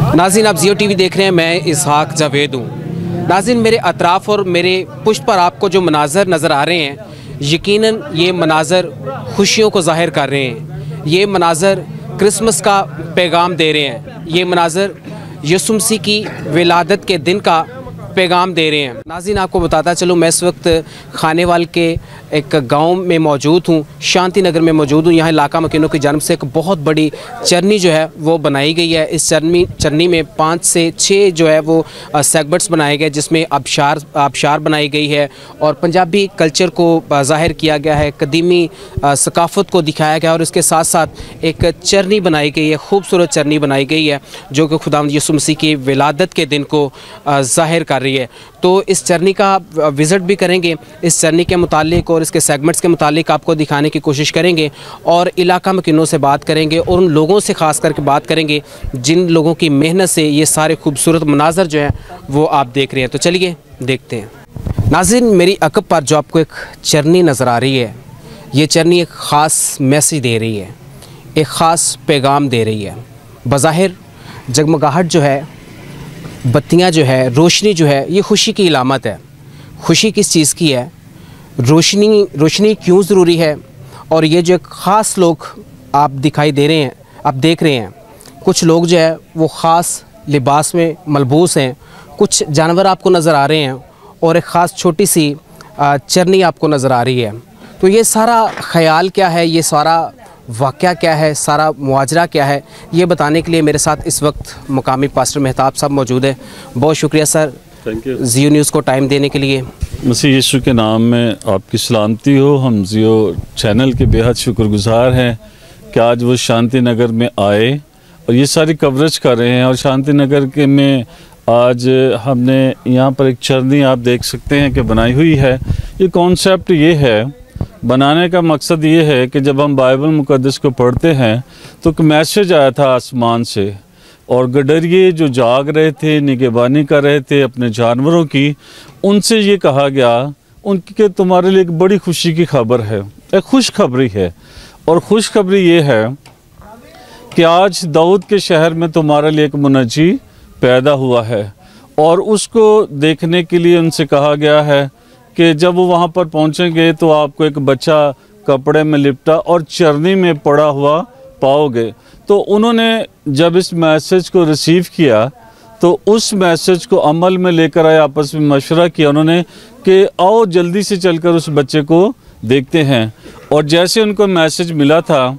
नाज़रीन, आप जियो टीवी देख रहे हैं। मैं इसहाक जावेद हूँ। नाज़रीन, मेरे अतराफ़ और मेरे पुष्ट पर आपको जो मनाज़र नज़र आ रहे हैं, यकीनन ये मनाज़र खुशियों को ज़ाहिर कर रहे हैं। ये मनाज़र क्रिसमस का पैगाम दे रहे हैं। ये मनाज़र यीशु मसीह की विलादत के दिन का पैगाम दे रहे हैं। नाज़रीन, आपको बताता चलूँ, मैं इस वक्त खानेवाल के एक गांव में मौजूद हूँ, शांति नगर में मौजूद हूँ। यहाँ इलाका मकीनों की जानिब से एक बहुत बड़ी चरनी जो है वो बनाई गई है। इस चरनी में 5 से 6 जो है वो सेगमेंट्स बनाए गए, जिसमें आबशार बनाई गई है और पंजाबी कल्चर को ज़ाहिर किया गया है, कदीमी सकाफ़त को दिखाया गया और इसके साथ साथ एक चरनी बनाई गई है, खूबसूरत चरनी बनाई गई है जो कि खुदावंद यीशु मसीह की विलादत के दिन को ज़ाहिर कर रही है। तो इस चरनी का विज़िट भी करेंगे, इस चरनी के मुतालिक और इसके सेगमेंट्स के मुतालिक आपको दिखाने की कोशिश करेंगे और इलाका मकीनों से बात करेंगे और उन लोगों से ख़ास करके बात करेंगे जिन लोगों की मेहनत से ये सारे खूबसूरत मनाज़र जो हैं वो आप देख रहे हैं। तो चलिए देखते हैं। नाज़रीन, मेरी अकब पर जो आपको एक चरनी नज़र आ रही है, ये चरनी एक ख़ास मैसेज दे रही है, एक ख़ास पैगाम दे रही है। बज़ाहिर जगमगाहट जो है, बत्तियाँ जो है, रोशनी जो है, ये खुशी की इलामत है। खुशी किस चीज़ की है, रोशनी क्यों ज़रूरी है, और ये जो ख़ास लोग आप दिखाई दे रहे हैं, आप देख रहे हैं, कुछ लोग जो है वो ख़ास लिबास में मलबूस हैं, कुछ जानवर आपको नज़र आ रहे हैं और एक ख़ास छोटी सी चरनी आपको नज़र आ रही है। तो ये सारा ख़याल क्या है, ये सारा वाक़या क्या है, सारा मुआजरा क्या है, ये बताने के लिए मेरे साथ इस वक्त मुकामी पास्टर मेहताब साहब मौजूद है। बहुत शुक्रिया sir, thank you Jio news को टाइम देने के लिए। मसीह यीशु के नाम में आपकी सलामती हो। हम जियो चैनल के बेहद शुक्रगुजार हैं कि आज वो शांति नगर में आए और ये सारी कवरेज कर रहे हैं। और शांति नगर के में आज हमने यहाँ पर एक चरनी आप देख सकते हैं कि बनाई हुई है। ये कॉन्सेप्ट ये है, बनाने का मकसद ये है कि जब हम बाइबल मुक़द्दस को पढ़ते हैं तो एक मैसेज आया था आसमान से, और गडरिये जो जाग रहे थे, निगहबानी कर रहे थे अपने जानवरों की, उनसे ये कहा गया उनके तुम्हारे लिए एक बड़ी खुशी की खबर है, एक खुशखबरी है। और खुशखबरी ये है कि आज दाऊद के शहर में तुम्हारे लिए एक मुनज्जी पैदा हुआ है। और उसको देखने के लिए उनसे कहा गया है कि जब वो वहाँ पर पहुँचेंगे तो आपको एक बच्चा कपड़े में लिपटा और चरनी में पड़ा हुआ पाओगे। तो उन्होंने जब इस मैसेज को रिसीव किया तो उस मैसेज को अमल में लेकर आए, आपस में मशवरा किया उन्होंने कि आओ जल्दी से चलकर उस बच्चे को देखते हैं। और जैसे उनको मैसेज मिला था,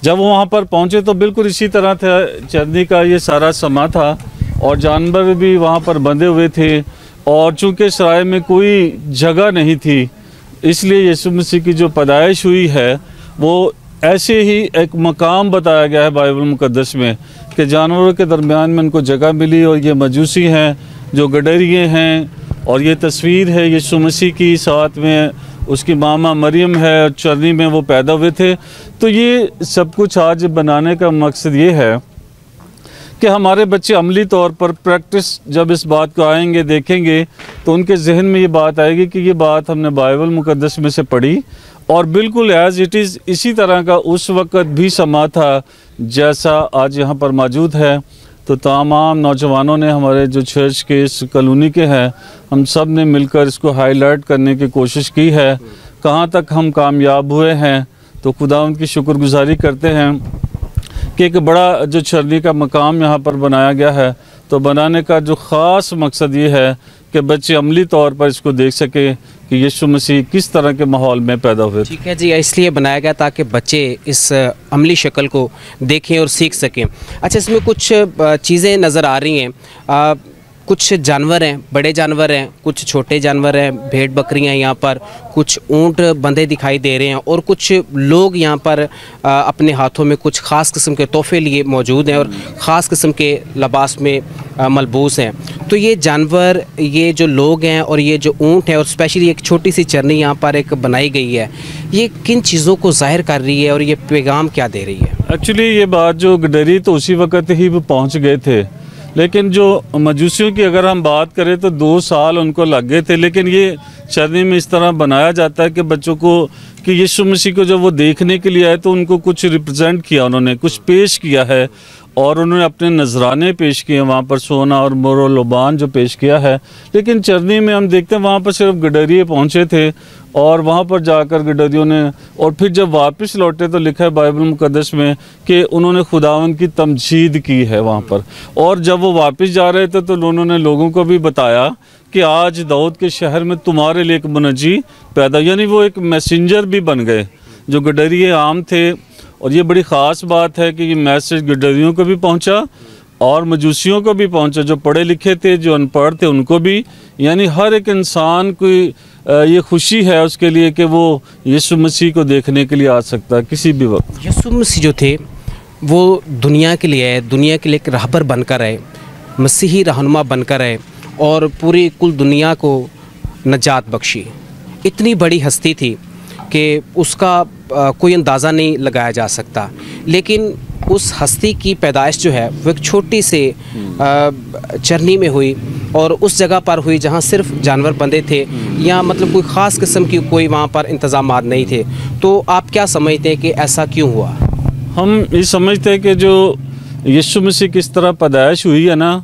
जब वो वहाँ पर पहुँचे तो बिल्कुल इसी तरह था, चरनी का ये सारा समा था और जानवर भी वहाँ पर बंधे हुए थे। और चूँकि सराय में कोई जगह नहीं थी, इसलिए यीशु मसीह की जो पैदाइश हुई है वो ऐसे ही एक मकाम बताया गया है बाइबल मुक़द्दस में कि जानवरों के दरमियान में उनको जगह मिली। और ये मजूसी हैं जो गडरिये हैं, और ये तस्वीर है यीशु मसीह की, साथ में उसकी मामा मरियम है और चरनी में वो पैदा हुए थे। तो ये सब कुछ आज बनाने का मकसद ये है कि हमारे बच्चे अमली तौर पर प्रैक्टिस जब इस बात को आएंगे, देखेंगे, तो उनके जहन में ये बात आएगी कि ये बात हमने बाइबल मुक़द्दस में से पढ़ी और बिल्कुल एज़ इट इज़ इसी तरह का उस वक़्त भी समा था जैसा आज यहाँ पर मौजूद है। तो तमाम नौजवानों ने, हमारे जो चर्च के इस कॉलोनी के हैं, हम सब ने मिलकर इसको हाईलाइट करने की कोशिश की है। कहाँ तक हम कामयाब हुए हैं तो खुदा उनकी शुक्रगुजारी करते हैं कि एक बड़ा जो चरनी का मकाम यहाँ पर बनाया गया है। तो बनाने का जो ख़ास मकसद ये है कि बच्चे अमली तौर पर इसको देख सके कि यीशु मसीह किस तरह के माहौल में पैदा हुए। ठीक है जी, इसलिए बनाया गया ताकि बच्चे इस अमली शक्ल को देखें और सीख सकें। अच्छा, इसमें कुछ चीज़ें नज़र आ रही हैं, कुछ जानवर हैं, बड़े जानवर हैं, कुछ छोटे जानवर हैं, भेड़ बकरियां यहाँ पर, कुछ ऊंट बंधे दिखाई दे रहे हैं और कुछ लोग यहाँ पर अपने हाथों में कुछ ख़ास किस्म के तोहफे लिए मौजूद हैं और ख़ास किस्म के लिबास में मलबूस हैं। तो ये जानवर, ये जो लोग हैं और ये जो ऊंट है और स्पेशली एक छोटी सी चरनी यहाँ पर एक बनाई गई है, ये किन चीज़ों को ज़ाहिर कर रही है और ये पैगाम क्या दे रही है? एक्चुअली ये बात जो गडरी तो उसी वक्त ही वो पहुँच गए थे, लेकिन जो मजूसियों की अगर हम बात करें तो 2 साल उनको लग गए थे। लेकिन ये चरनी में इस तरह बनाया जाता है कि बच्चों को, कि यीशु मसीह को जब वो देखने के लिए आए तो उनको कुछ रिप्रेजेंट किया, उन्होंने कुछ पेश किया है और उन्होंने अपने नजराने पेश किए वहाँ पर, सोना और मोरो लोबान जो पेश किया है। लेकिन चरनी में हम देखते हैं वहाँ पर सिर्फ गडरिये पहुँचे थे और वहाँ पर जाकर गडरियों ने, और फिर जब वापस लौटे तो लिखा है बाइबल मुकद्दस में कि उन्होंने खुदावंद की तमजीद की है वहाँ पर। और जब वो वापस जा रहे थे तो उन्होंने लोगों को भी बताया कि आज दाऊद के शहर में तुम्हारे लिए एक मुनज्जी पैदा, यानी वो एक मैसेंजर भी बन गए। जो गडरिये आम थे, और ये बड़ी ख़ास बात है कि ये मैसेज गडरियों को भी पहुंचा और मजूसियों को भी पहुंचा, जो पढ़े लिखे थे, जो अनपढ़ थे उनको भी। यानी हर एक इंसान को ये खुशी है उसके लिए कि वो यीशु मसीह को देखने के लिए आ सकता है किसी भी वक्त। यीशु मसीह जो थे वो दुनिया के लिए एक रहबर बनकर आए, मसीही रहनुमा बनकर आए और पूरी कुल दुनिया को नजात बख्शी। इतनी बड़ी हस्ती थी कि उसका कोई अंदाज़ा नहीं लगाया जा सकता। लेकिन उस हस्ती की पैदाइश जो है वो एक छोटी से चरनी में हुई, और उस जगह पर हुई जहाँ सिर्फ जानवर बंधे थे, या मतलब कोई ख़ास किस्म की कोई वहाँ पर इंतज़ामात नहीं थे। तो आप क्या समझते हैं कि ऐसा क्यों हुआ? हम ये समझते हैं कि जो यीशु मसीह किस तरह पैदाइश हुई है ना,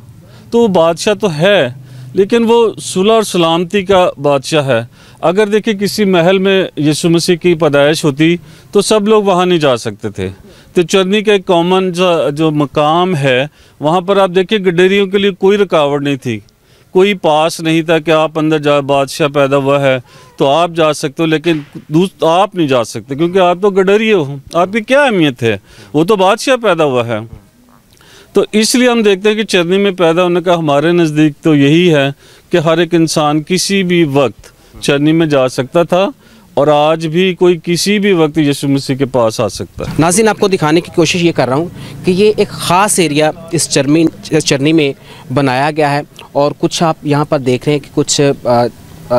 तो बादशाह तो है, लेकिन वो सुलह और सलामती का बादशाह है। अगर देखिए किसी महल में यीशु मसीह की पैदाइश होती तो सब लोग वहाँ नहीं जा सकते थे। तो चरनी का एक कॉमन जो मकाम है, वहाँ पर आप देखिए गडरियों के लिए कोई रुकावट नहीं थी, कोई पास नहीं था कि आप अंदर जा, बादशाह पैदा हुआ है तो आप जा सकते हो, लेकिन आप नहीं जा सकते क्योंकि आप तो गडरिये हो, आपकी क्या अहमियत है, वो तो बादशाह पैदा हुआ है। तो इसलिए हम देखते हैं कि चरनी में पैदा होने का हमारे नज़दीक तो यही है कि हर एक इंसान किसी भी वक्त चरनी में जा सकता था, और आज भी कोई किसी भी वक्त यीशु मसीह के पास आ सकता है। नाज़रीन, आपको दिखाने की कोशिश ये कर रहा हूँ कि ये एक ख़ास एरिया इस चरनी में बनाया गया है, और कुछ आप यहाँ पर देख रहे हैं कि कुछ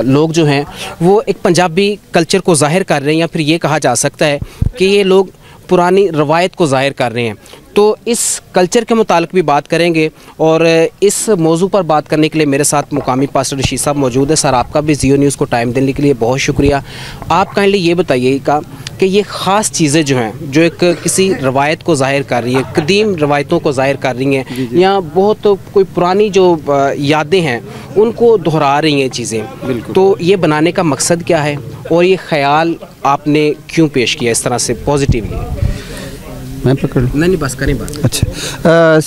लोग जो हैं वो एक पंजाबी कल्चर को ज़ाहिर कर रहे हैं, या फिर ये कहा जा सकता है कि ये लोग पुरानी रवायत को ज़ाहिर कर रहे हैं। तो इस कल्चर के मुतालिक भी बात करेंगे, और इस मौजू पर बात करने के लिए मेरे साथ मुकामी पास्टर रशीद साहब मौजूद है। सर, आपका भी जियो न्यूज़ को टाइम देने के लिए बहुत शुक्रिया। आप काइंडली ये बताइएगा कि ये ख़ास चीज़ें जो हैं, जो एक किसी रवायत को ज़ाहिर कर रही है, कदीम रवायतों को ज़ाहिर कर रही हैं, या बहुत कोई पुरानी जो यादें हैं उनको दोहरा रही हैं चीज़ें, तो ये बनाने का मकसद क्या है और ये ख्याल आपने क्यों पेश किया इस तरह से पॉजिटिवली? मैं पकड़ लूँ? नहीं, बस करें बात। अच्छा,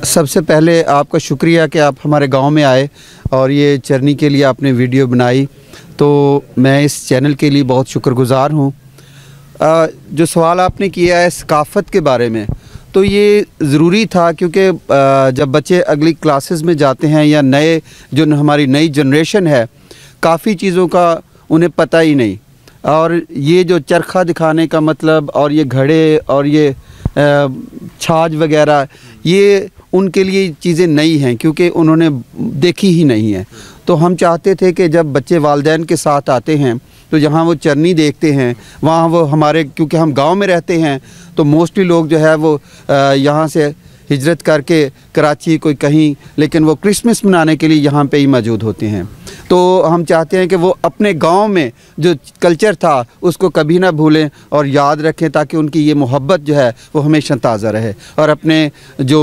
सबसे पहले आपका शुक्रिया कि आप हमारे गांव में आए और ये चरनी के लिए आपने वीडियो बनाई, तो मैं इस चैनल के लिए बहुत शुक्रगुजार हूँ। जो सवाल आपने किया है सकाफ़त के बारे में, तो ये ज़रूरी था क्योंकि जब बच्चे अगली क्लासेस में जाते हैं या नए जो हमारी नई जनरेशन है, काफ़ी चीज़ों का उन्हें पता ही नहीं, और ये जो चरखा दिखाने का मतलब और ये घड़े और ये छाछ वगैरह, ये उनके लिए चीज़ें नई हैं क्योंकि उन्होंने देखी ही नहीं है। तो हम चाहते थे कि जब बच्चे वालिदैन के साथ आते हैं तो जहाँ वो चरनी देखते हैं वहाँ वो हमारे, क्योंकि हम गांव में रहते हैं तो मोस्टली लोग जो है वो यहाँ से हिजरत करके कराची कोई कहीं, लेकिन वो क्रिसमस मनाने के लिए यहाँ पे ही मौजूद होते हैं। तो हम चाहते हैं कि वो अपने गांव में जो कल्चर था उसको कभी ना भूलें और याद रखें, ताकि उनकी ये मोहब्बत जो है वो हमेशा ताज़ा रहे, और अपने जो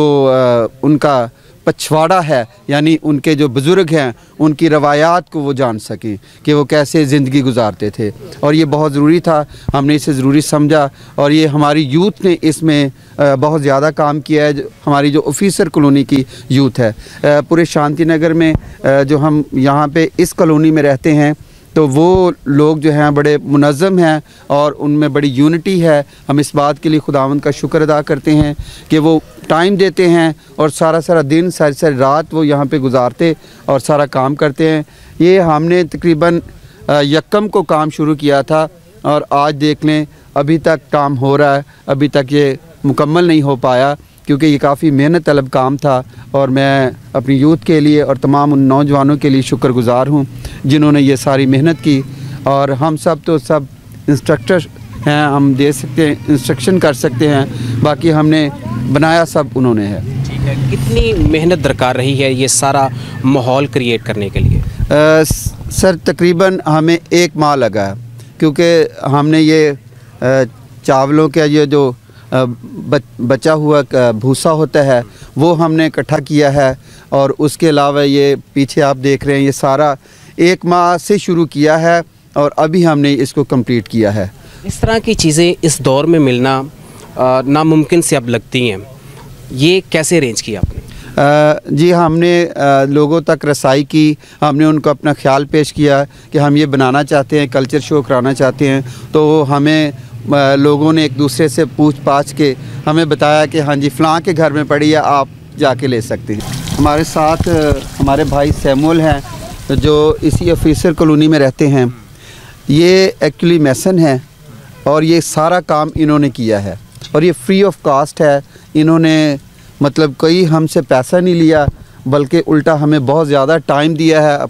उनका पछवाड़ा है यानी उनके जो बुज़ुर्ग हैं उनकी रवायात को वो जान सकें कि वो कैसे ज़िंदगी गुजारते थे। और ये बहुत ज़रूरी था, हमने इसे ज़रूरी समझा, और ये हमारी यूथ ने इसमें बहुत ज़्यादा काम किया है। हमारी जो ऑफिसर कॉलोनी की यूथ है पूरे शांति नगर में, जो हम यहाँ पे इस कॉलोनी में रहते हैं, तो वो लोग जो हैं बड़े मुनज़्ज़म हैं और उनमें बड़ी यूनिटी है। हम इस बात के लिए खुदावंद का शुक्र अदा करते हैं कि वो टाइम देते हैं और सारा दिन सारी रात वो यहाँ पे गुजारते और सारा काम करते हैं। ये हमने तकरीबन यक्कम को काम शुरू किया था और आज देख लें अभी तक काम हो रहा है। अभी तक ये मुकम्मल नहीं हो पाया क्योंकि ये काफ़ी मेहनत तलब काम था, और मैं अपनी यूथ के लिए और तमाम उन नौजवानों के लिए शुक्रगुजार हूँ जिन्होंने ये सारी मेहनत की। और हम सब तो सब इंस्ट्रक्टर हैं, हम दे सकते हैं, इंस्ट्रक्शन कर सकते हैं, बाकी हमने बनाया सब उन्होंने है। ठीक है, कितनी मेहनत दरकार रही है ये सारा माहौल क्रिएट करने के लिए? सर तकरीबन हमें 1 माह लगा, क्योंकि हमने ये चावलों का ये जो बचा हुआ भूसा होता है वो हमने इकट्ठा किया है। और उसके अलावा ये पीछे आप देख रहे हैं ये सारा 1 माह से शुरू किया है और अभी हमने इसको कंप्लीट किया है। इस तरह की चीज़ें इस दौर में मिलना नामुमकिन से अब लगती हैं, ये कैसे अरेंज किया आपने? जी हमने लोगों तक रसाई की, हमने उनको अपना ख्याल पेश किया कि हम ये बनाना चाहते हैं, कल्चर शो कराना चाहते हैं। तो हमें लोगों ने एक दूसरे से पूछ पाछ के हमें बताया कि हाँ जी फ़लाँ के घर में पड़ी है, आप जाके ले सकते हैं। हमारे साथ हमारे भाई सैमुअल हैं जो इसी ऑफिसर कॉलोनी में रहते हैं। ये एक्चुअली मैसन हैं और ये सारा काम इन्होंने किया है और ये फ्री ऑफ कॉस्ट है। इन्होंने मतलब कोई हमसे पैसा नहीं लिया बल्कि उल्टा हमें बहुत ज़्यादा टाइम दिया है।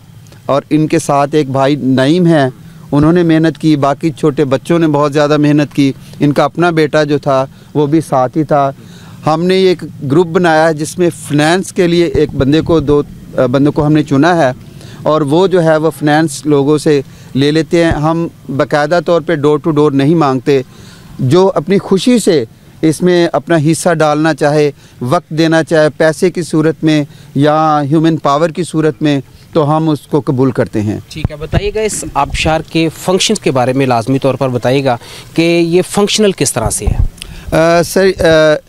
और इनके साथ एक भाई नईम है, उन्होंने मेहनत की, बाकी छोटे बच्चों ने बहुत ज़्यादा मेहनत की। इनका अपना बेटा जो था वो भी साथ ही था। हमने ये एक ग्रुप बनाया है जिसमें फ़ाइनेंस के लिए एक बंदे को 2 बंदों को हमने चुना है और वो जो है वो फ़ाइनेंस लोगों से ले लेते हैं। हम बाकायदा तौर पे डोर टू डोर नहीं मांगते। जो अपनी खुशी से इसमें अपना हिस्सा डालना चाहे, वक्त देना चाहे पैसे की सूरत में या ह्यूमन पावर की सूरत में, तो हम उसको कबूल करते हैं। ठीक है, बताइएगा इस आबशार के फंक्शंस के बारे में लाजमी तौर पर बताइएगा कि ये फंक्शनल किस तरह से है? सर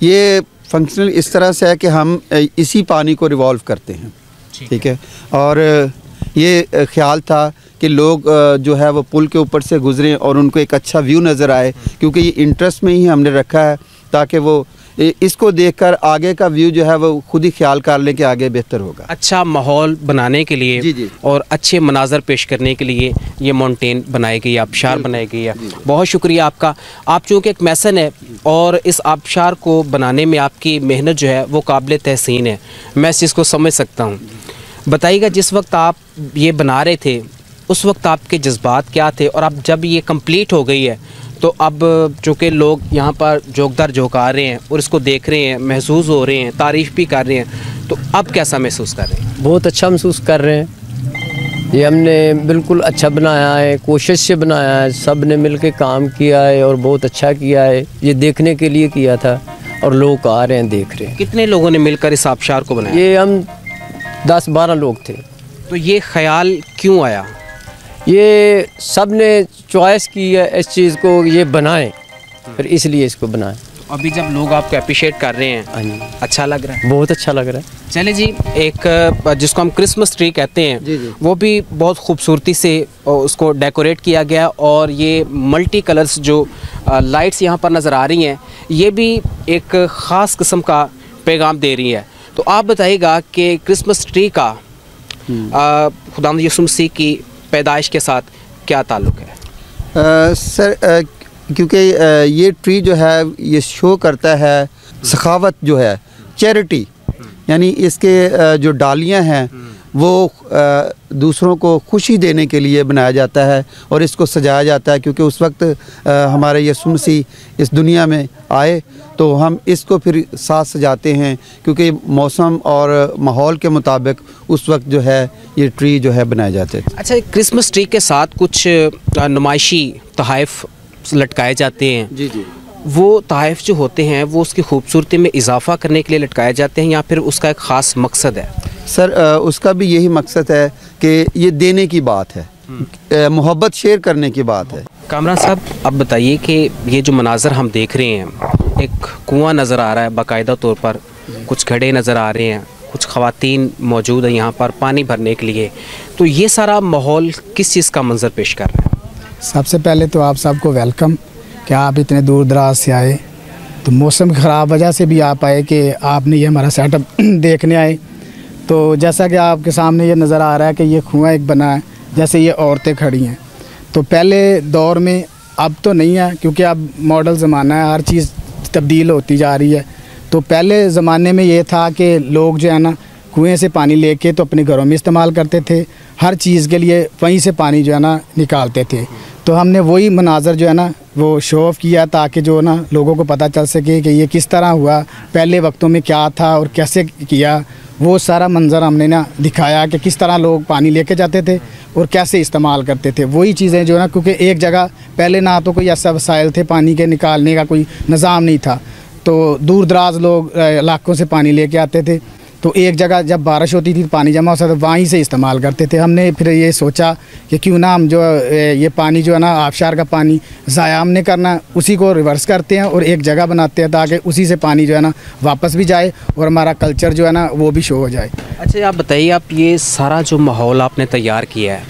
ये फंक्शनल इस तरह से है कि हम इसी पानी को रिवॉल्व करते हैं। ठीक है। और ये ख्याल था कि लोग जो है वो पुल के ऊपर से गुज़रें और उनको एक अच्छा व्यू नज़र आए, क्योंकि ये इंटरेस्ट में ही हमने रखा है ताकि वो इसको देखकर आगे का व्यू जो है वो खुद ही ख्याल कर लें कि आगे बेहतर होगा। अच्छा माहौल बनाने के लिए जी। और अच्छे मनाजर पेश करने के लिए ये माउंटेन बनाई गई है, आबशार बनाई गई है। बहुत शुक्रिया आपका। आप चूँकि एक मैसन है और इस आबशार को बनाने में आपकी मेहनत जो है वो काबिल तहसीन है, मैं इस चीज़ को समझ सकता हूँ। बताइएगा जिस वक्त आप ये बना रहे थे उस वक्त आपके जज्बात क्या थे, और अब जब ये कंप्लीट हो गई है तो अब चूँकि लोग यहाँ पर जोक दर जोक आ रहे हैं और इसको देख रहे हैं, महसूस हो रहे हैं, तारीफ़ भी कर रहे हैं, तो अब कैसा महसूस कर रहे हैं? बहुत अच्छा महसूस कर रहे हैं। ये हमने बिल्कुल अच्छा बनाया है, कोशिश से बनाया है, सब ने मिल के काम किया है और बहुत अच्छा किया है। ये देखने के लिए किया था और लोग आ रहे हैं, देख रहे हैं। कितने लोगों ने मिलकर इस आबशार को बनाया? ये हम 10-12 लोग थे। तो ये ख्याल क्यों आया? ये सब ने चॉइस की है इस चीज़ को ये बनाएं, फिर इसलिए इसको बनाएं। तो अभी जब लोग आपको अप्रिशिएट कर रहे हैं, अच्छा लग रहा है? बहुत अच्छा लग रहा है। चले जी, एक जिसको हम क्रिसमस ट्री कहते हैं जी। वो भी बहुत खूबसूरती से उसको डेकोरेट किया गया और ये मल्टी कलर्स जो लाइट्स यहाँ पर नज़र आ रही हैं ये भी एक ख़ास किस्म का पैगाम दे रही है। तो आप बताइएगा कि क्रिसमस ट्री का खुदावंद यीशु मसीह की पैदाइश के साथ क्या ताल्लुक़ है? सर क्योंकि ये ट्री जो है ये शो करता है सखावत जो है, चैरिटी, यानी इसके जो डालियां हैं वो दूसरों को खुशी देने के लिए बनाया जाता है और इसको सजाया जाता है, क्योंकि उस वक्त हमारे यीशु मसीह इस दुनिया में आए तो हम इसको फिर साथ सजाते हैं, क्योंकि मौसम और माहौल के मुताबिक उस वक्त जो है ये ट्री जो है बनाए जाते हैं। अच्छा, क्रिसमस ट्री के साथ कुछ नुमाइशी तोहफ़े लटकाए जाते हैं। जी। वो तोहफ़े जो होते हैं वो उसकी खूबसूरती में इजाफा करने के लिए लटकाए जाते हैं या फिर उसका एक ख़ास मकसद है? सर उसका भी यही मकसद है कि ये देने की बात है, मोहब्बत शेयर करने की बात है। कामरान साहब, अब बताइए कि ये जो मनाज़र हम देख रहे हैं, एक कुआं नज़र आ रहा है बाकायदा तौर पर, कुछ घड़े नज़र आ रहे हैं, कुछ ख़वातीन मौजूद हैं यहाँ पर पानी भरने के लिए, तो ये सारा माहौल किस चीज़ का मंजर पेश कर रहा है? सबसे पहले तो आप सबको वेलकम कि आप इतने दूर दराज से आए, तो मौसम की ख़राब वजह से भी आप आए कि आपने ये हमारा सेटअप देखने आए। तो जैसा कि आपके सामने ये नज़र आ रहा है कि ये कुआं एक बना है, जैसे ये औरतें खड़ी हैं, तो पहले दौर में, अब तो नहीं है क्योंकि अब मॉडल ज़माना है, हर चीज़ तब्दील होती जा रही है। तो पहले ज़माने में ये था कि लोग जो है ना कुएं से पानी लेके तो अपने घरों में इस्तेमाल करते थे, हर चीज़ के लिए वहीं से पानी जो है ना निकालते थे। तो हमने वही मनाज़र जो है ना वो शो ऑफ़ किया ताकि जो ना लोगों को पता चल सके कि ये किस तरह हुआ, पहले वक्तों में क्या था और कैसे किया, वो सारा मंजर हमने ना दिखाया कि किस तरह लोग पानी लेके जाते थे और कैसे इस्तेमाल करते थे। वही चीज़ें जो है ना, क्योंकि एक जगह पहले ना तो कोई ऐसा वसाइल थे पानी के निकालने का, कोई निज़ाम नहीं था, तो दूर दराज लोग इलाकों से पानी लेके आते थे। तो एक जगह जब बारिश होती थी पानी जमा होता था, वहीं से इस्तेमाल करते थे। हमने फिर ये सोचा कि क्यों ना हम जो ये पानी जो है ना आबशार का पानी ज़ाया हमने करना, उसी को रिवर्स करते हैं और एक जगह बनाते हैं ताकि उसी से पानी जो है ना वापस भी जाए और हमारा कल्चर जो है ना वो भी शो हो जाए। अच्छा, आप बताइए, आप ये सारा जो माहौल आपने तैयार किया है,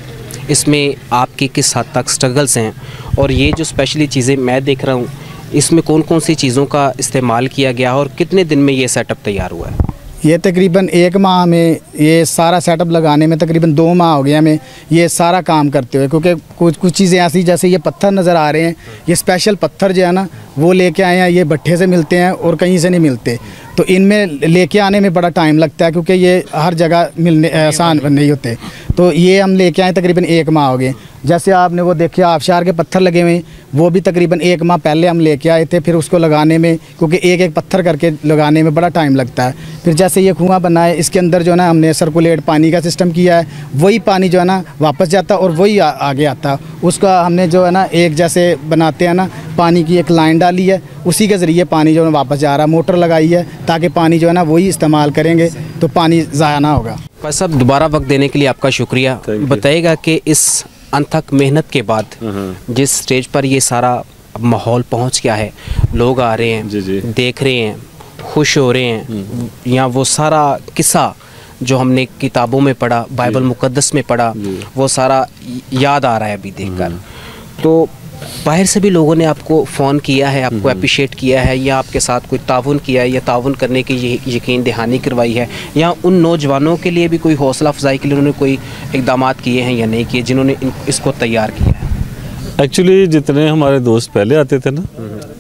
इसमें आपकी किस हद तक स्ट्रगल्स हैं, और ये जो स्पेशली चीज़ें मैं देख रहा हूँ, इसमें कौन कौन सी चीज़ों का इस्तेमाल किया गया और कितने दिन में ये सेटअप तैयार हुआ है? ये तकरीबन 1 माह में ये सारा सेटअप लगाने में तकरीबन 2 माह हो गया हमें ये सारा काम करते हुए, क्योंकि कुछ चीज़ें ऐसी, जैसे ये पत्थर नज़र आ रहे हैं, ये स्पेशल पत्थर जो है ना वो लेके आए हैं, ये भट्ठे से मिलते हैं और कहीं से नहीं मिलते, तो इनमें लेके आने में बड़ा टाइम लगता है क्योंकि ये हर जगह मिलने आसान नहीं होते। तो ये हम लेके आए तकरीबन 1 माह हो गए। जैसे आपने वो देखे आबशार के पत्थर लगे हुए, वो भी तकरीबन 1 माह पहले हम लेके आए थे। फिर उसको लगाने में, क्योंकि एक एक पत्थर करके लगाने में बड़ा टाइम लगता है। फिर जैसे ये कुआँ बना है, इसके अंदर जो है ना हमने सर्कुलेट पानी का सिस्टम किया है, वही पानी जो है ना वापस जाता और वही आगे आता। उसका हमने जो है ना एक जैसे बनाते हैं ना, पानी की एक लाइन डाली है, उसी के ज़रिए पानी जो है वापस जा रहा है। मोटर लगाई है ताकि पानी जो है ना वही इस्तेमाल करेंगे तो पानी ज़ाया ना होगा। बस साहब, दोबारा वक्त देने के लिए आपका शुक्रिया। बताइएगा कि इस अनथक मेहनत के बाद जिस स्टेज पर ये सारा माहौल पहुंच गया है, लोग आ रहे हैं, जी। देख रहे हैं, खुश हो रहे हैं, या वो सारा किस्सा जो हमने किताबों में पढ़ा, बाइबल मुकद्दस में पढ़ा, वो सारा याद आ रहा है अभी देखकर। तो बाहर से भी लोगों ने आपको फ़ोन किया है, आपको अप्रिशिएट किया है, या आपके साथ कोई ताउन किया है, या ताउन करने की यकीन दहानी करवाई है, या उन नौजवानों के लिए भी कोई हौसला अफजाई के लिए उन्होंने कोई इक़दामात किए हैं या नहीं किए, जिन्होंने इसको तैयार किया है? एक्चुअली जितने हमारे दोस्त पहले आते थे ना,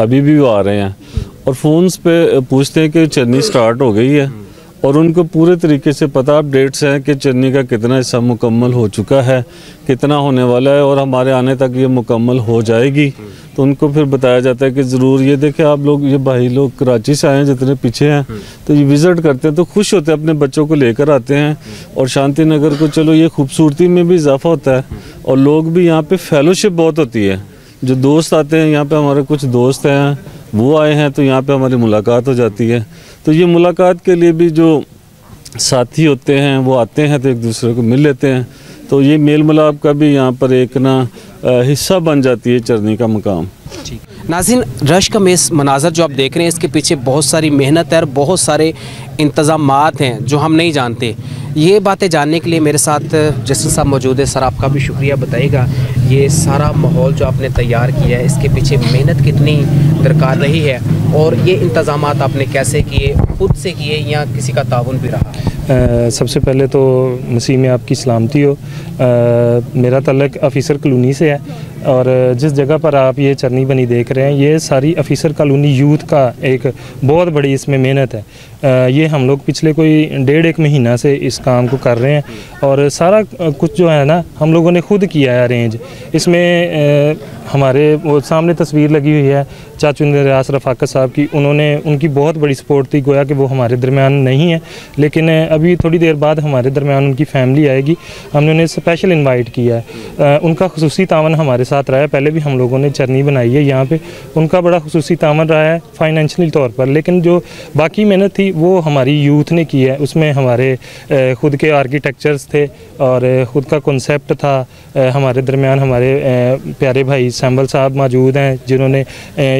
अभी भी वो आ रहे हैं और फ़ोन्स पे पूछते हैं कि चरनी स्टार्ट हो गई है, और उनको पूरे तरीके से पता अपडेट्स हैं कि चरनी का कितना हिस्सा मुकम्मल हो चुका है, कितना होने वाला है, और हमारे आने तक ये मुकम्मल हो जाएगी। तो उनको फिर बताया जाता है कि ज़रूर ये देखें आप लोग, ये भाई लोग कराची से आए हैं जितने पीछे हैं, तो ये विज़िट करते हैं तो खुश होते हैं, अपने बच्चों को लेकर आते हैं, और शांति नगर को चलो ये खूबसूरती में भी इजाफा होता है, और लोग भी यहाँ पे फेलोशिप बहुत होती है। जो दोस्त आते हैं यहाँ पे, हमारे कुछ दोस्त हैं वो आए हैं, तो यहाँ पे हमारी मुलाकात हो जाती है। तो ये मुलाकात के लिए भी जो साथी होते हैं वो आते हैं तो एक दूसरे को मिल लेते हैं, तो ये मेल मिलाप का भी यहाँ पर एक ना हिस्सा बन जाती है चरनी का मकाम। नाज़रीन, रश का मनाज़र जो आप देख रहे हैं, इसके पीछे बहुत सारी मेहनत है और बहुत सारे इंतज़ामात हैं जो हम नहीं जानते। ये बातें जानने के लिए मेरे साथ जस्टिस साहब मौजूद है। सर, आपका भी शुक्रिया। बताइएगा, ये सारा माहौल जो आपने तैयार किया है, इसके पीछे मेहनत कितनी दरकार रही है, और ये इंतज़ामात आपने कैसे किए, खुद से किए या किसी का ताउन भी रहा? सबसे पहले तो मसीह में आपकी सलामती हो। मेरा तल्लक ऑफ़िसर कॉलोनी से है, और जिस जगह पर आप ये चरनी बनी देख रहे हैं, ये सारी ऑफ़िसर कॉलोनी यूथ का एक बहुत बड़ी इसमें मेहनत है। ये हम लोग पिछले कोई 1.5 महीना से इस काम को कर रहे हैं, और सारा कुछ जो है ना हम लोगों ने खुद किया है अरेंज। इसमें हमारे वो सामने तस्वीर लगी हुई है चाचू निरास रफ़ाकत साहब की, उनकी बहुत बड़ी सपोर्ट थी। गोया कि वो हमारे दरमियान नहीं है, लेकिन अभी थोड़ी देर बाद हमारे दरमियान उनकी फैमिली आएगी। हमने उन्हें स्पेशल इनवाइट किया है। उनका खुसूसी तावन हमारे साथ रहा है। पहले भी हम लोगों ने चरनी बनाई है यहाँ पे, उनका बड़ा खुसूसी तावन रहा है फाइनेंशियल तौर पर, लेकिन जो बाकी मेहनत थी वो हमारी यूथ ने की है। उसमें हमारे ख़ुद के आर्किटेक्चर्स थे और ख़ुद का कॉन्सेप्ट था। हमारे दरमियान हमारे प्यारे भाई सैम्बल साहब मौजूद हैं, जिन्होंने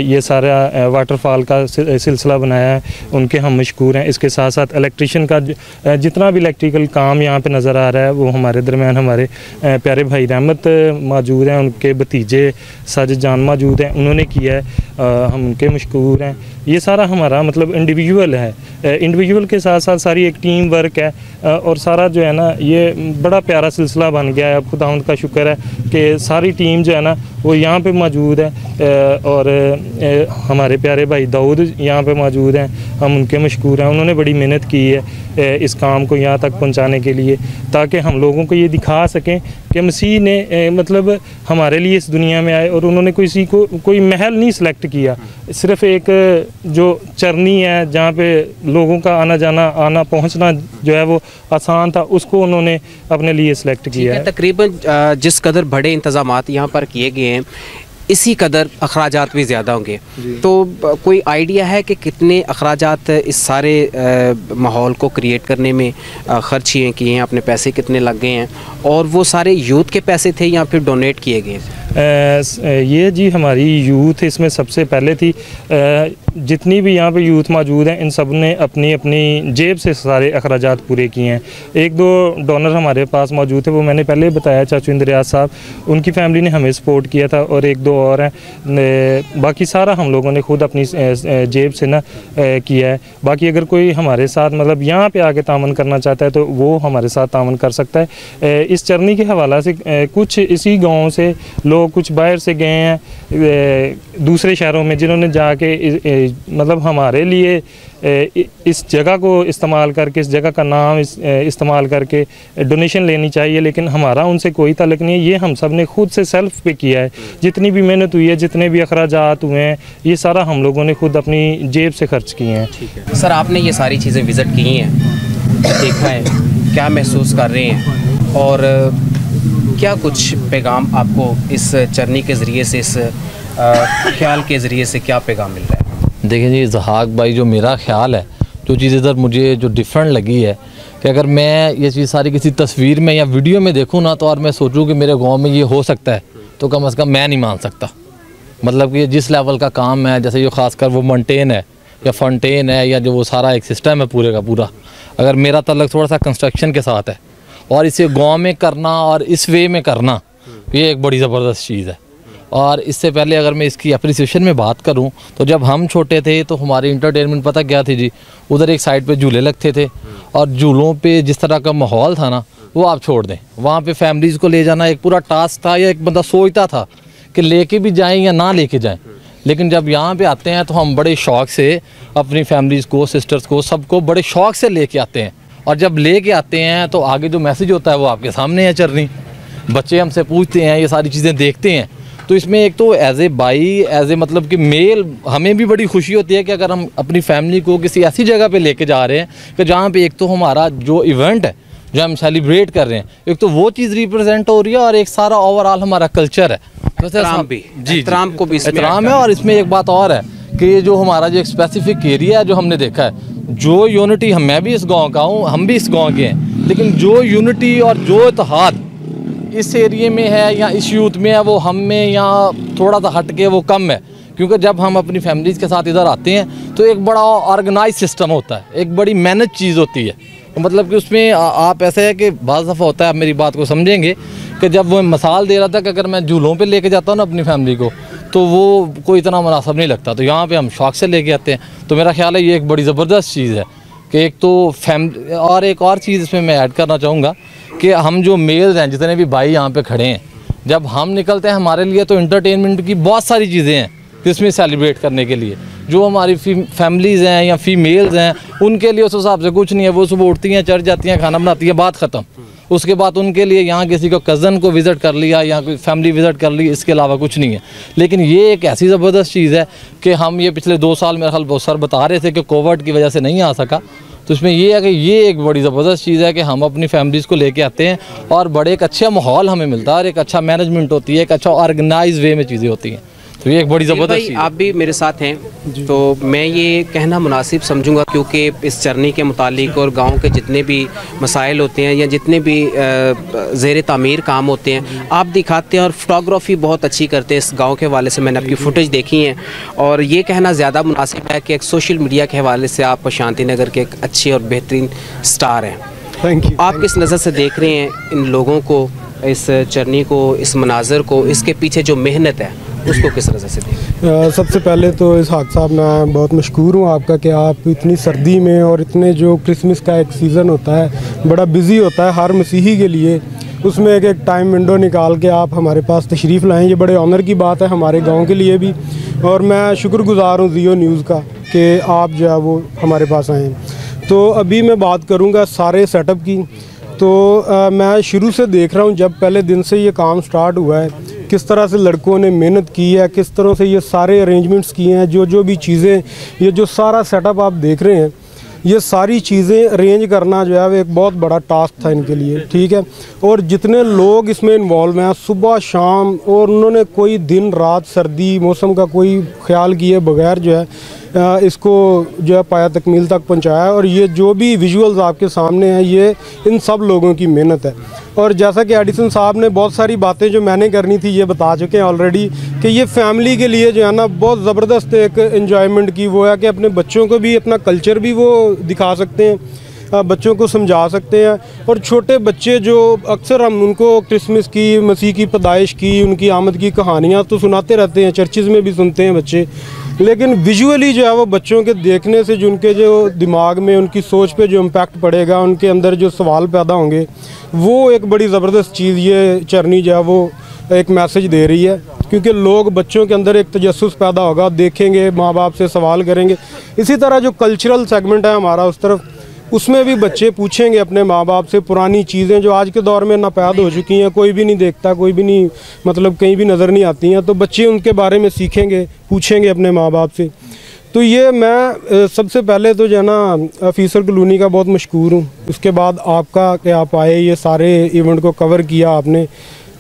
ये सारा वाटरफॉल का सिलसिला बनाया है, उनके हम मशकूर हैं। इसके साथ साथ इलेक्ट्रीशियन का जितना भी इलेक्ट्रिकल काम यहाँ पे नज़र आ रहा है, वो हमारे दरमियान हमारे प्यारे भाई रहमत मौजूद हैं, उनके भतीजे साजिद जान मौजूद हैं, उन्होंने किया है, हम उनके मशकूर हैं। ये सारा हमारा मतलब इंडिविजुअल है, इंडिविजुअल के साथ साथ सारी एक टीम वर्क है, और सारा जो है ना ये बड़ा प्यारा सिलसिला बन गया है। अब खुदावंद का शुक्र है कि सारी टीम जो है ना वो यहाँ पे मौजूद है, और हमारे प्यारे भाई दाऊद यहाँ पे मौजूद हैं, हम उनके मशकूर हैं। उन्होंने बड़ी मेहनत की है इस काम को यहाँ तक पहुँचाने के लिए, ताकि हम लोगों को ये दिखा सकें कि मसीह ने मतलब हमारे लिए इस दुनिया में आए और उन्होंने किसी को कोई महल नहीं सिलेक्ट किया, सिर्फ एक जो चरनी है जहाँ पे लोगों का आना जाना आना पहुँचना जो है वो आसान था, उसको उन्होंने अपने लिए सिलेक्ट किया है। तकरीबन जिस कदर बड़े इंतजामात यहाँ पर किए गए हैं इसी कदर अखराजात भी ज़्यादा होंगे, तो कोई आइडिया है कि कितने अखराजात इस सारे माहौल को क्रिएट करने में खर्च किए हैं, अपने पैसे कितने लग गए हैं, और वो सारे यूथ के पैसे थे या फिर डोनेट किए गए? ये जी हमारी यूथ इसमें सबसे पहले थी। जितनी भी यहाँ पे यूथ मौजूद हैं इन सब ने अपनी अपनी जेब से सारे अखराजात पूरे किए हैं। एक दो डोनर हमारे पास मौजूद थे, वो मैंने पहले बताया, चाचू इंद्रियाज साहब, उनकी फैमिली ने हमें सपोर्ट किया था, और एक दो और हैं। बाकी सारा हम लोगों ने खुद अपनी जेब से ना किया है। बाकी अगर कोई हमारे साथ मतलब यहाँ पे आके तामन करना चाहता है तो वो हमारे साथ तामन कर सकता है। इस चरनी के हवाला से कुछ इसी गाँव से लोग कुछ बाहर से गए हैं दूसरे शहरों में, जिन्होंने जाके मतलब हमारे लिए इस जगह को इस्तेमाल करके, इस जगह का नाम इस्तेमाल करके डोनेशन लेनी चाहिए, लेकिन हमारा उनसे कोई ताल्लुक़ नहीं है। ये हम सब ने खुद से सेल्फ पे किया है। जितनी भी मेहनत हुई है, जितने भी अखराजात हुए हैं, ये सारा हम लोगों ने खुद अपनी जेब से खर्च किए हैं। सर, आपने ये सारी चीज़ें विज़िट की हैं, देखा है, क्या महसूस कर रहे हैं, और क्या कुछ पैगाम आपको इस चरनी के ज़रिए से, इस ख्याल के ज़रिए से क्या पैगाम मिल रहा है? देखिए जी इसहाक भाई, जो मेरा ख्याल है, जो चीज़ इधर मुझे जो डिफरेंट लगी है कि अगर मैं ये चीज़ सारी किसी तस्वीर में या वीडियो में देखूँ ना, तो और मैं सोचूँ कि मेरे गांव में ये हो सकता है, तो कम से कम मैं नहीं मान सकता। मतलब कि जिस लेवल का काम है, जैसे ये ख़ासकर वो मंटेन है या फंटेन है, या जो वो सारा एक सिस्टम है पूरे का पूरा, अगर मेरा तल्लुक़ थोड़ा सा कंस्ट्रक्शन के साथ है और इसे गाँव में करना और इस वे में करना, ये एक बड़ी ज़बरदस्त चीज़ है। और इससे पहले अगर मैं इसकी अप्रिसिएशन में बात करूं, तो जब हम छोटे थे तो हमारी इंटरटेनमेंट पता क्या थी जी, उधर एक साइड पे झूले लगते थे, और झूलों पे जिस तरह का माहौल था ना, वो आप छोड़ दें, वहाँ पे फैमिलीज़ को ले जाना एक पूरा टास्क था, या एक बंदा सोचता था कि लेके भी जाएँ या ना लेके जाएँ। लेकिन जब यहाँ पे आते हैं तो हम बड़े शौक़ से अपनी फैमिलीज़ को, सिस्टर्स को, सबको बड़े शौक़ से लेके आते हैं, और जब लेके आते हैं तो आगे जो मैसेज होता है वो आपके सामने है चरनी। बच्चे हमसे पूछते हैं, ये सारी चीज़ें देखते हैं, तो इसमें एक तो एज ए भाई, एज ए मतलब कि मेल, हमें भी बड़ी खुशी होती है कि अगर हम अपनी फैमिली को किसी ऐसी जगह पे लेके जा रहे हैं कि जहाँ पे एक तो हमारा जो इवेंट है, जो हम सेलिब्रेट कर रहे हैं, एक तो वो चीज़ रिप्रेजेंट हो रही है, और एक सारा ओवरऑल हमारा कल्चर है, एहतराम भी, जी, एहतराम को भी एहतराम है। और इसमें एक बात और है कि ये जो हमारा जो एक स्पेसिफिक एरिया है, जो हमने देखा है, जो यूनिटी, मैं भी इस गाँव का हूँ, हम भी इस गाँव के हैं, लेकिन जो यूनिटी और जो इत्तेहाद इस एरिए में है या इस यूथ में है, वो हम में या थोड़ा सा हट के वो कम है। क्योंकि जब हम अपनी फैमिलीज़ के साथ इधर आते हैं तो एक बड़ा ऑर्गेनाइज सिस्टम होता है, एक बड़ी मैनेज चीज़ होती है। तो मतलब कि उसमें आप ऐसे है कि बाज़ दफ़ा होता है, आप मेरी बात को समझेंगे, कि जब वो मिसाल दे रहा था कि अगर मैं झूलों पे लेके जाता हूँ ना अपनी फैमिली को, तो वो कोई इतना मुनासिब नहीं लगता, तो यहाँ पे हम शौक़ से लेके आते हैं। तो मेरा ख्याल है ये एक बड़ी ज़बरदस्त चीज़ है कि एक तो फैमिली, और एक और चीज़ इसमें मैं ऐड करना चाहूँगा कि हम जो मेल्स हैं, जितने भी भाई यहाँ पे खड़े हैं, जब हम निकलते हैं हमारे लिए तो एंटरटेनमेंट की बहुत सारी चीज़ें हैं इसमें सेलिब्रेट करने के लिए। जो हमारी फैमिलीज़ हैं या फीमेल्स हैं, उनके लिए उस हिसाब से कुछ नहीं है, वो सुबह उठती हैं, चढ़ जाती हैं, खाना बनाती हैं, बात ख़त्म। उसके बाद उनके लिए यहाँ किसी को कज़न को विज़िट कर लिया या कोई फैमिली विज़िट कर ली, इसके अलावा कुछ नहीं है। लेकिन ये एक ऐसी ज़बरदस्त चीज़ है कि हम ये पिछले 2 साल मेरे ख्याल बहुत सर बता रहे थे कि कोविड की वजह से नहीं आ सका, तो इसमें ये है कि ये एक बड़ी ज़बरदस्त चीज़ है कि हम अपनी फैमिलीज़ को लेके आते हैं, और बड़े एक अच्छा माहौल हमें मिलता है, और एक अच्छा मैनेजमेंट होती है, एक अच्छा ऑर्गेनाइज वे में चीज़ें होती हैं। तो ये एक बड़ी ज़बरदस्त चीज़। आप भी मेरे साथ हैं, तो मैं ये कहना मुनासिब समझूंगा, क्योंकि इस चरनी के मुतालिक और गांव के जितने भी मसाइल होते हैं या जितने भी ज़ेर तामीर काम होते हैं, आप दिखाते हैं और फोटोग्राफी बहुत अच्छी करते हैं इस गांव के हवाले से। मैंने आपकी फ़ुटेज देखी है, और ये कहना ज़्यादा मुनासिब है कि एक सोशल मीडिया के हवाले से आप शांति नगर के एक अच्छे और बेहतरीन स्टार हैं। Thank you. आप किस नज़र से देख रहे हैं इन लोगों को, इस चरनी को, इस मनाज़र को, इसके पीछे जो मेहनत है उसको किस नज़र से देखें? सबसे पहले तो इसहाक साहब मैं बहुत मशकूर हूँ आपका कि आप इतनी सर्दी में, और इतने जो क्रिसमस का एक सीज़न होता है, बड़ा बिज़ी होता है हर मसीही के लिए, उसमें एक टाइम विंडो निकाल के आप हमारे पास तशरीफ़ लाएँ, ये बड़े ऑनर की बात है हमारे गाँव के लिए भी। और मैं शुक्रगुज़ार हूँ जियो न्यूज़ का कि आप जो है वो हमारे पास आएँ। तो अभी मैं बात करूँगा सारे सेटअप की। तो मैं शुरू से देख रहा हूँ, जब पहले दिन से ये काम स्टार्ट हुआ है, किस तरह से लड़कों ने मेहनत की है, किस तरह से ये सारे अरेंजमेंट्स किए हैं, जो भी चीज़ें, ये जो सारा सेटअप आप देख रहे हैं, ये सारी चीज़ें अरेंज करना जो है वो एक बहुत बड़ा टास्क था इनके लिए, ठीक है। और जितने लोग इसमें इन्वॉल्व हैं सुबह शाम, और उन्होंने कोई दिन रात सर्दी मौसम का कोई ख्याल किए बगैर जो है इसको जो है पाया तकमील तक पहुंचाया। और ये जो भी विजुअल्स आपके सामने हैं ये इन सब लोगों की मेहनत है। और जैसा कि एडिसन साहब ने बहुत सारी बातें जो मैंने करनी थी ये बता चुके हैं ऑलरेडी, कि ये फैमिली के लिए जो है ना बहुत ज़बरदस्त एक एंजॉयमेंट की वो है कि अपने बच्चों को भी अपना कल्चर भी वो दिखा सकते हैं, बच्चों को समझा सकते हैं। और छोटे बच्चे जो अक्सर हम उनको क्रिसमस की, मसीह की पैदाइश की, उनकी आमद की कहानियाँ तो सुनाते रहते हैं, चर्चिज़ में भी सुनते हैं बच्चे, लेकिन विजुअली जो है वो बच्चों के देखने से जो उनके जो दिमाग में, उनकी सोच पे जो इम्पैक्ट पड़ेगा, उनके अंदर जो सवाल पैदा होंगे, वो एक बड़ी ज़बरदस्त चीज़ ये चरनी जो है वो एक मैसेज दे रही है। क्योंकि लोग, बच्चों के अंदर एक तजस्सुस पैदा होगा, देखेंगे, माँ बाप से सवाल करेंगे। इसी तरह जो कल्चरल सेगमेंट है हमारा उस तरफ, उसमें भी बच्चे पूछेंगे अपने माँ बाप से पुरानी चीज़ें जो आज के दौर में नापैद हो चुकी हैं, कोई भी नहीं देखता, कोई भी नहीं, मतलब कहीं भी नज़र नहीं आती हैं, तो बच्चे उनके बारे में सीखेंगे, पूछेंगे अपने माँ बाप से। तो ये मैं सबसे पहले तो जो है ना ऑफिसर कॉलोनी का बहुत मशकूर हूँ। उसके बाद आपका कि आप आए, ये सारे इवेंट को कवर किया आपने,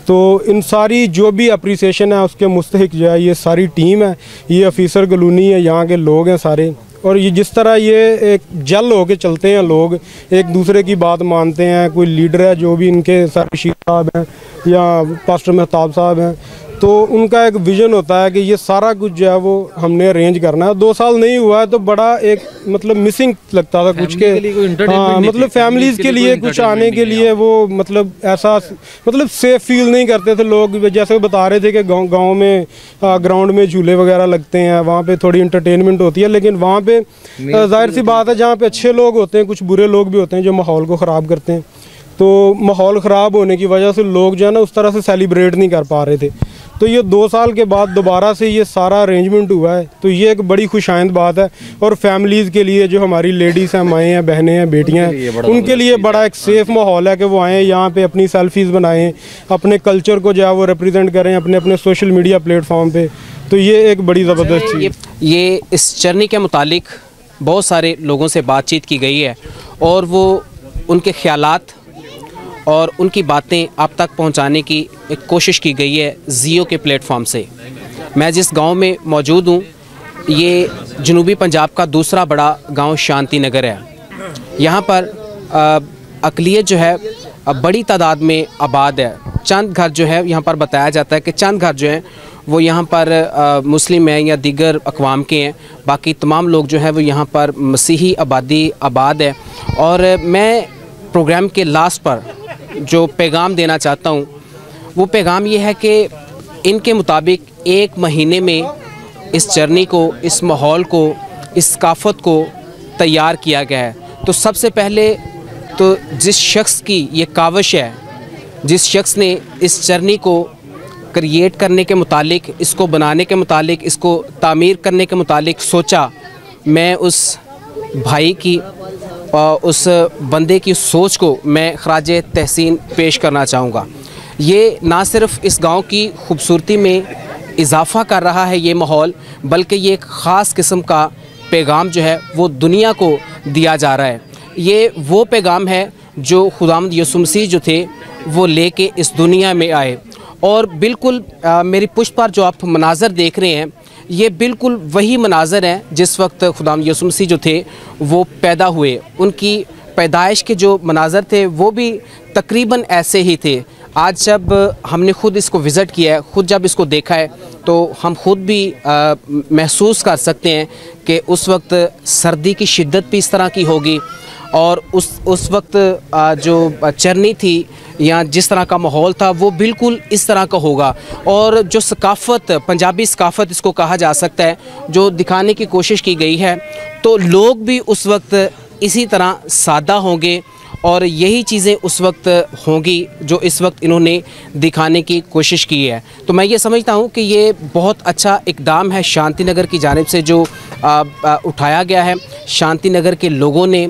तो इन सारी जो भी अप्रिसिएशन है उसके मुस्तहिक जो है ये सारी टीम है, ये ऑफिसर कॉलोनी है, यहाँ के लोग हैं सारे। और ये जिस तरह ये एक जल होके चलते हैं लोग, एक दूसरे की बात मानते हैं, कोई लीडर है जो भी इनके सर रशीद साहब हैं या पास्टर मेहताब साहब हैं, तो उनका एक विज़न होता है कि ये सारा कुछ जो है वो हमने अरेंज करना है। 2 साल नहीं हुआ है तो बड़ा एक मतलब मिसिंग लगता था कुछ के, हाँ, मतलब फैमिलीज़ के लिए कुछ आने के लिए वो मतलब ऐसा मतलब सेफ फील नहीं करते थे लोग। जैसे बता रहे थे कि गाँव में ग्राउंड में झूले वगैरह लगते हैं, वहाँ पे थोड़ी इंटरटेनमेंट होती है, लेकिन वहाँ पे जाहिर सी बात है जहाँ पे अच्छे लोग होते हैं कुछ बुरे लोग भी होते हैं जो माहौल को ख़राब करते हैं। तो माहौल ख़राब होने की वजह से लोग जो है ना उस तरह से सेलिब्रेट नहीं कर पा रहे थे। तो ये 2 साल के बाद दोबारा से ये सारा अरेंजमेंट हुआ है, तो ये एक बड़ी खुशाइंद बात है। और फैमिलीज़ के लिए, जो हमारी लेडीज़ हैं, माएँ हैं, बहनें हैं, बेटियाँ हैं, उनके लिए बड़ा एक सेफ़ माहौल है कि वो आएँ यहाँ पे अपनी सेल्फीज़ बनाएँ, अपने कल्चर को जो है वो रिप्रेजेंट करें अपने अपने सोशल मीडिया प्लेटफॉर्म पे। तो ये एक बड़ी ज़बरदस्त चीज़। ये इस जर्नी के मुतालिक बहुत सारे लोगों से बातचीत की गई है और वो उनके ख़यालात और उनकी बातें आप तक पहुंचाने की एक कोशिश की गई है जियो के प्लेटफॉर्म से। मैं जिस गांव में मौजूद हूं, ये जनूबी पंजाब का दूसरा बड़ा गांव शांति नगर है। यहां पर अक़लियत जो है बड़ी तादाद में आबाद है। चंद घर जो है यहाँ पर बताया जाता है कि चंद घर जो हैं वो यहाँ पर मुस्लिम हैं या दीगर अक़वाम के हैं, बाकी तमाम लोग जो हैं वो यहाँ पर मसीही आबादी आबाद है। और मैं प्रोग्राम के लास्ट पर जो पैगाम देना चाहता हूँ वो पैगाम ये है कि इनके मुताबिक 1 महीने में इस जर्नी को, इस माहौल को, इस सकाफ़त को तैयार किया गया है। तो सबसे पहले तो जिस शख्स की ये काविश है, जिस शख्स ने इस जर्नी को क्रिएट करने के मुतालिक, इसको बनाने के मुतालिक, इसको तामीर करने के मुतालिक सोचा, मैं उस भाई की उस बंदे की सोच को मैं ख़राज तहसीन पेश करना चाहूँगा। ये ना सिर्फ़ इस गांव की खूबसूरती में इजाफ़ा कर रहा है ये माहौल, बल्कि ये एक ख़ास किस्म का पैगाम जो है वो दुनिया को दिया जा रहा है। ये वो पैगाम है जो खुदावंद यीशु मसीह जो थे वो लेके इस दुनिया में आए। और बिल्कुल मेरी पुष्ट पर जो आप मनाज़र देख रहे हैं, ये बिल्कुल वही मनाज़र हैं जिस वक्त खुदावंद यीशु मसीह जो थे वो पैदा हुए। उनकी पैदाइश के जो मनाज़र थे वो भी तकरीबन ऐसे ही थे। आज जब हमने ख़ुद इसको विज़िट किया है, ख़ुद जब इसको देखा है, तो हम ख़ुद भी महसूस कर सकते हैं कि उस वक्त सर्दी की शिद्दत भी इस तरह की होगी और उस वक्त जो चरनी थी या जिस तरह का माहौल था वो बिल्कुल इस तरह का होगा। और जो सकाफ़त, पंजाबी सकाफ़त इसको कहा जा सकता है, जो दिखाने की कोशिश की गई है, तो लोग भी उस वक्त इसी तरह सादा होंगे और यही चीज़ें उस वक्त होंगी जो इस वक्त इन्होंने दिखाने की कोशिश की है। तो मैं ये समझता हूँ कि ये बहुत अच्छा इक़दाम है शांति नगर की जानिब से, जो उठाया गया है। शांति नगर के लोगों ने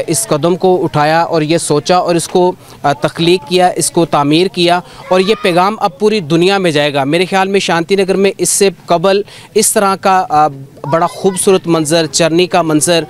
इस कदम को उठाया और ये सोचा और इसको तख्लीक किया, इसको तामीर किया और ये पैगाम अब पूरी दुनिया में जाएगा। मेरे ख़्याल में शांति नगर में इससे कबल इस तरह का बड़ा खूबसूरत मंज़र, चरनी का मंज़र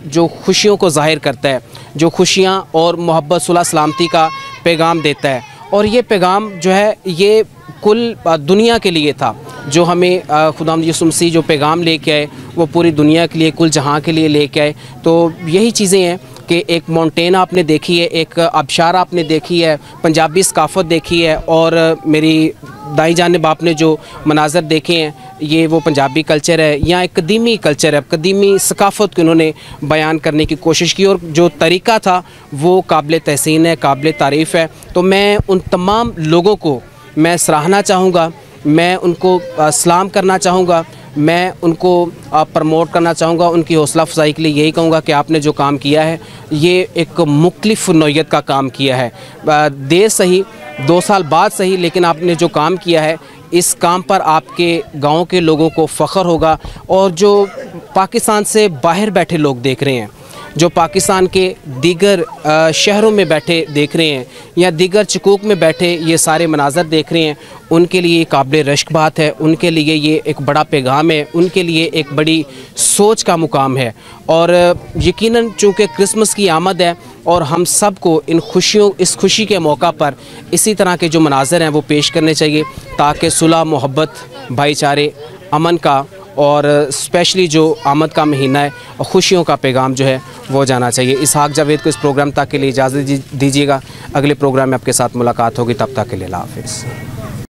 जो खुशियों को ज़ाहिर करता है, जो खुशियाँ और मोहब्बत, सुलह सलामती का पैगाम देता है। और ये पैगाम जो है ये कुल दुनिया के लिए था, जो हमें खुदावंद यीशु मसीह जो पैगाम लेके आए वो पूरी दुनिया के लिए, कुल जहां के लिए लेके आए। तो यही चीज़ें हैं कि एक माउंटेन आपने देखी है, एक आबशार आपने देखी है, पंजाबी सकाफ़त देखी है और मेरी दाई जानिब आपने जो मनाज़र देखे हैं ये वो पंजाबी कल्चर है या एक कदीमी कल्चर है, कदीमी सकाफ़त को उन्होंने बयान करने की कोशिश की और जो तरीक़ा था वो काबिल तहसीन है, काबिल तारीफ़ है। तो मैं उन तमाम लोगों को मैं सराहना चाहूँगा, मैं उनको सलाम करना चाहूँगा, मैं उनको प्रमोट करना चाहूँगा, उनकी हौसला अफजाई के लिए यही कहूँगा कि आपने जो काम किया है ये एक मुख्तलिफ़ नौइयत का काम किया है। देर सही, 2 साल बाद सही, लेकिन आपने जो काम किया है इस काम पर आपके गांव के लोगों को फ़ख्र होगा और जो पाकिस्तान से बाहर बैठे लोग देख रहे हैं, जो पाकिस्तान के दीगर शहरों में बैठे देख रहे हैं या दीगर चकूक में बैठे ये सारे मनाज़र देख रहे हैं, उनके लिए काबिल रश्क बात है, उनके लिए ये एक बड़ा पैगाम है, उनके लिए एक बड़ी सोच का मुकाम है। और यकीनन चूँकि क्रिसमस की आमद है और हम सब को इस खुशी के मौका पर इसी तरह के जो मनाज़र हैं वो पेश करने चाहिए ताकि सुलह, मोहब्बत, भाईचारे, अमन का और स्पेशली जो आमद का महीना है और खुशियों का पैगाम जो है वो जाना चाहिए। इसहाक जावेद को इस प्रोग्राम तक के लिए इजाज़त दीजिएगा। अगले प्रोग्राम में आपके साथ मुलाकात होगी, तब तक के लिए अल्लाह हाफ़िज़।